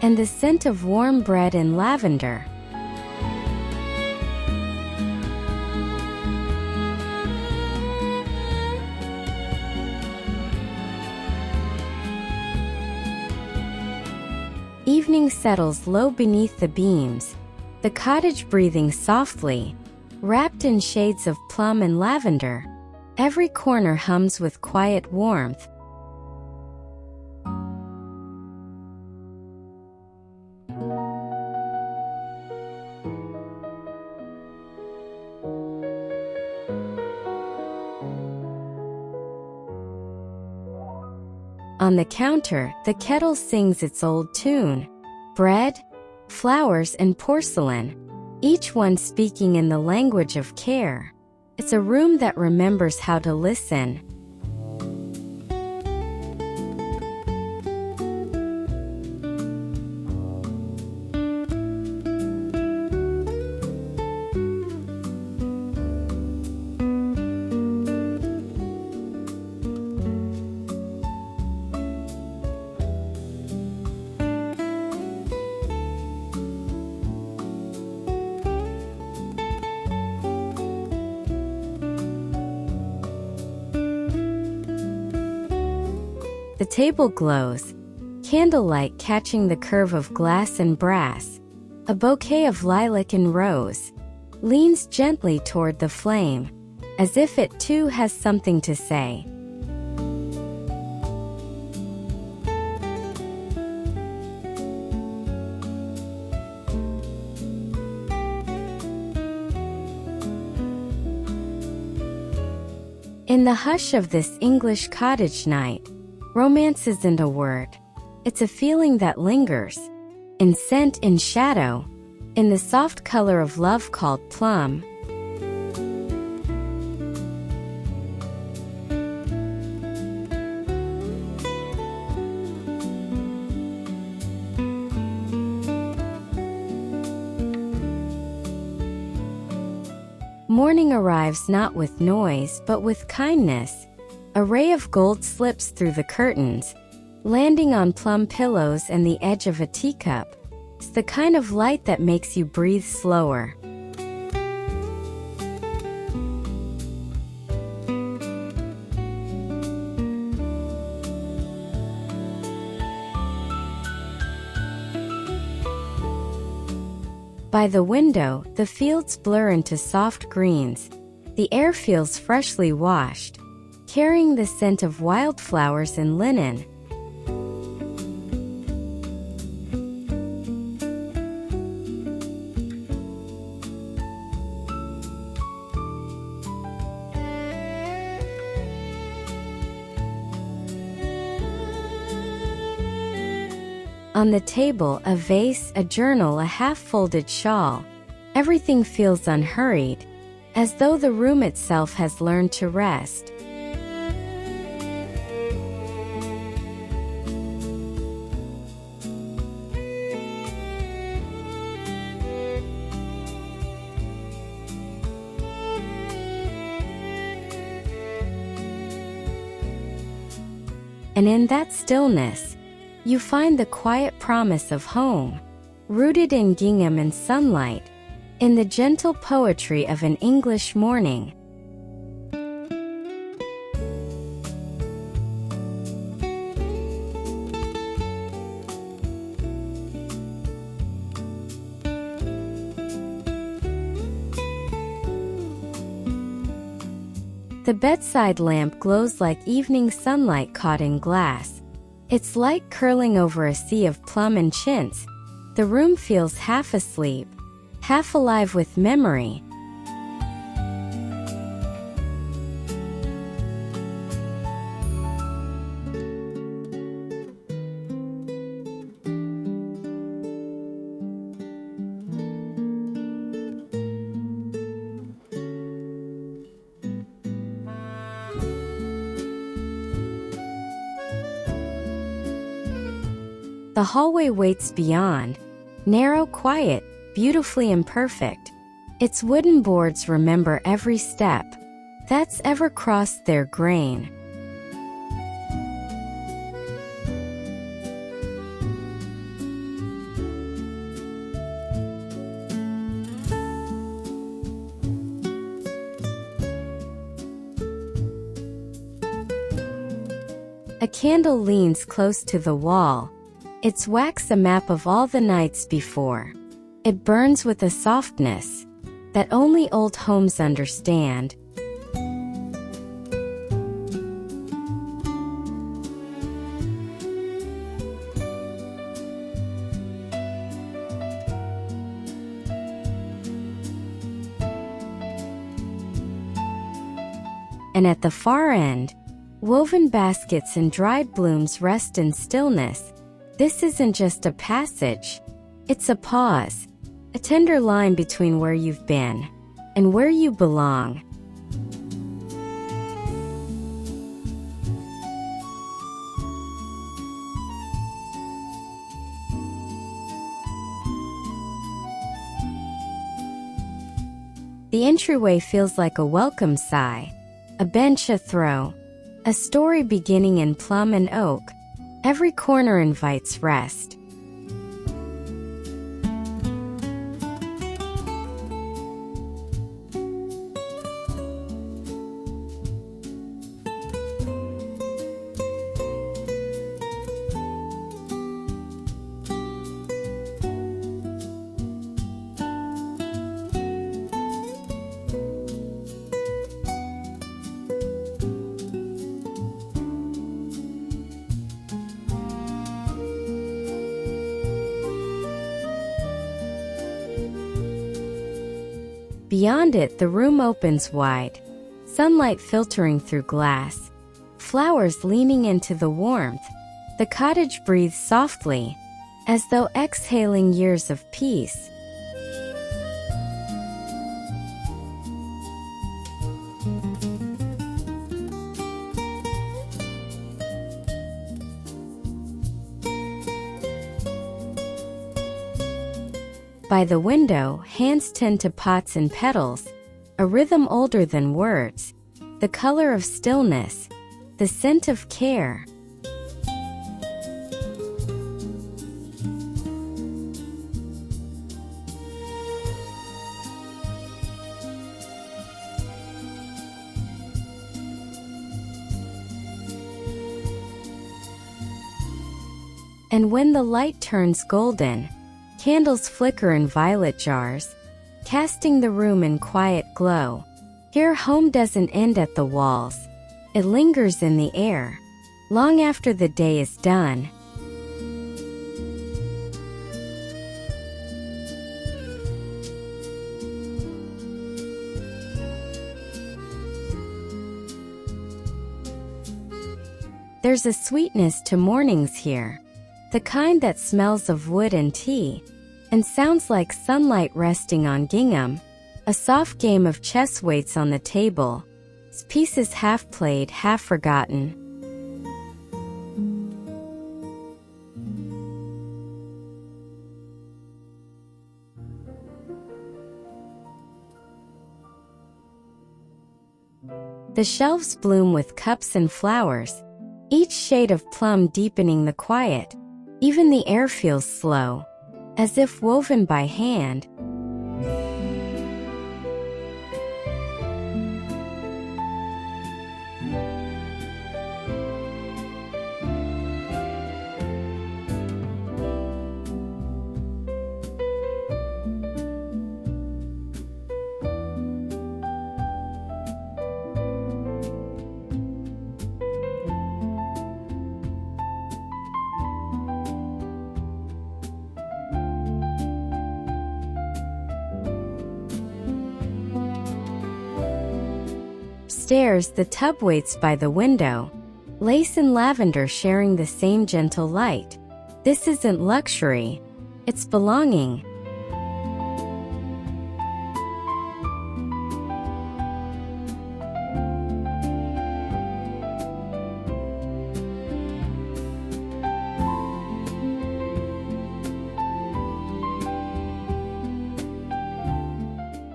and the scent of warm bread and lavender. Evening settles low beneath the beams, the cottage breathing softly, wrapped in shades of plum and lavender. Every corner hums with quiet warmth. On the counter, the kettle sings its old tune. Bread, flowers, and porcelain, each one speaking in the language of care. It's a room that remembers how to listen. The table glows, candlelight catching the curve of glass and brass. A bouquet of lilac and rose leans gently toward the flame, as if it too has something to say. In the hush of this English cottage night, romance isn't a word. It's a feeling that lingers, in scent, in shadow, in the soft color of love called plum. Morning arrives not with noise but with kindness. A ray of gold slips through the curtains, landing on plum pillows and the edge of a teacup. It's the kind of light that makes you breathe slower. By the window, the fields blur into soft greens. The air feels freshly washed, carrying the scent of wildflowers and linen. On the table, a vase, a journal, a half-folded shawl. Everything feels unhurried, as though the room itself has learned to rest. And in that stillness, you find the quiet promise of home, rooted in gingham and sunlight, in the gentle poetry of an English morning. The bedside lamp glows like evening sunlight caught in glass, its light curling over a sea of plum and chintz. The room feels half asleep, half alive with memory. The hallway waits beyond, narrow, quiet, beautifully imperfect. Its wooden boards remember every step that's ever crossed their grain. A candle leans close to the wall, its wax a map of all the nights before. It burns with a softness that only old homes understand. And at the far end, woven baskets and dried blooms rest in stillness. This isn't just a passage, it's a pause, a tender line between where you've been and where you belong. The entryway feels like a welcome sigh, a bench a throw, a story beginning in plum and oak. Every corner invites rest. Beyond it, the room opens wide, sunlight filtering through glass, flowers leaning into the warmth. The cottage breathes softly, as though exhaling years of peace. By the window, hands tend to pots and petals, a rhythm older than words, the color of stillness, the scent of care. And when the light turns golden, candles flicker in violet jars, casting the room in quiet glow. Here home doesn't end at the walls. It lingers in the air, long after the day is done. There's a sweetness to mornings here, the kind that smells of wood and tea, and sounds like sunlight resting on gingham. A soft game of chess waits on the table, pieces half played, half forgotten. The shelves bloom with cups and flowers, each shade of plum deepening the quiet. Even the air feels slow, as if woven by hand. Stairs, the tub waits by the window, lace and lavender sharing the same gentle light. This isn't luxury, it's belonging.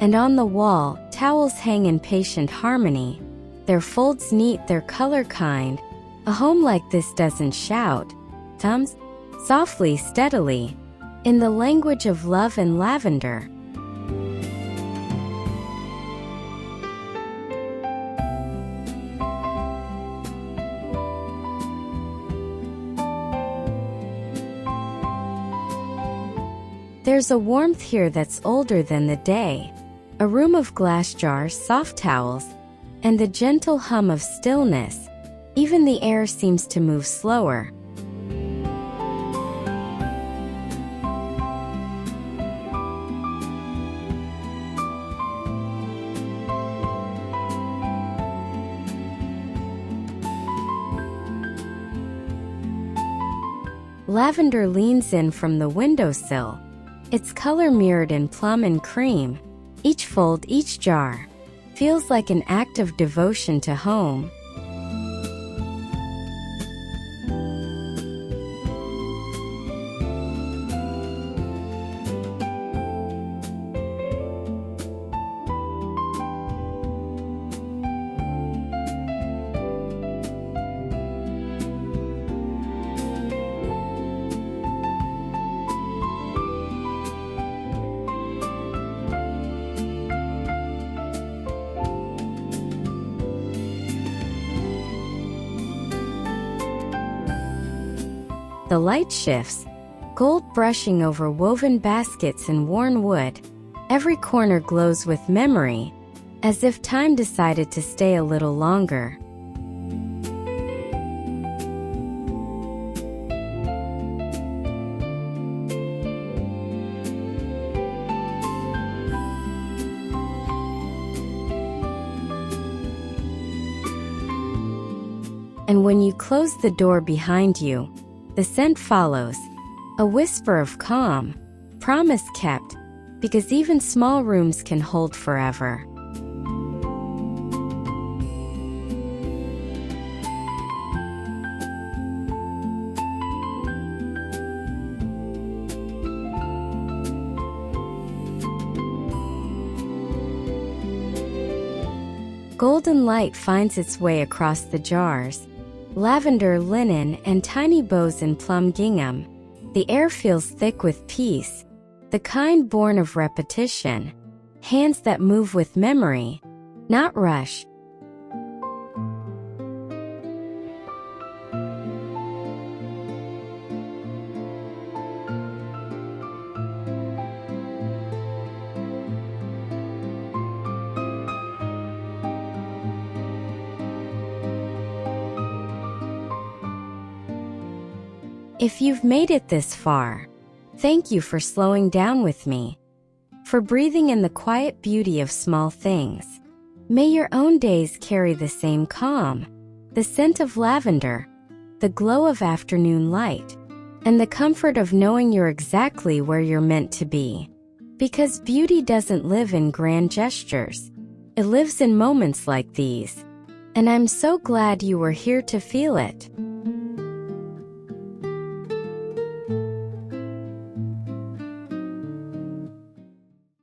And on the wall, towels hang in patient harmony, their folds neat, their color kind. A home like this doesn't shout, hums softly, steadily, in the language of love and lavender. There's a warmth here that's older than the day. A room of glass jars, soft towels, and the gentle hum of stillness. Even the air seems to move slower. Lavender leans in from the windowsill, its color mirrored in plum and cream. Each fold, each jar, feels like an act of devotion to home. The light shifts, gold brushing over woven baskets and worn wood. Every corner glows with memory, as if time decided to stay a little longer. And when you close the door behind you, the scent follows, a whisper of calm, promise kept, because even small rooms can hold forever. Golden light finds its way across the jars. Lavender, linen, and tiny bows in plum gingham. The air feels thick with peace, the kind born of repetition. Hands that move with memory, not rush. If you've made it this far, thank you for slowing down with me, for breathing in the quiet beauty of small things. May your own days carry the same calm, the scent of lavender, the glow of afternoon light, and the comfort of knowing you're exactly where you're meant to be. Because beauty doesn't live in grand gestures, it lives in moments like these. And I'm so glad you were here to feel it.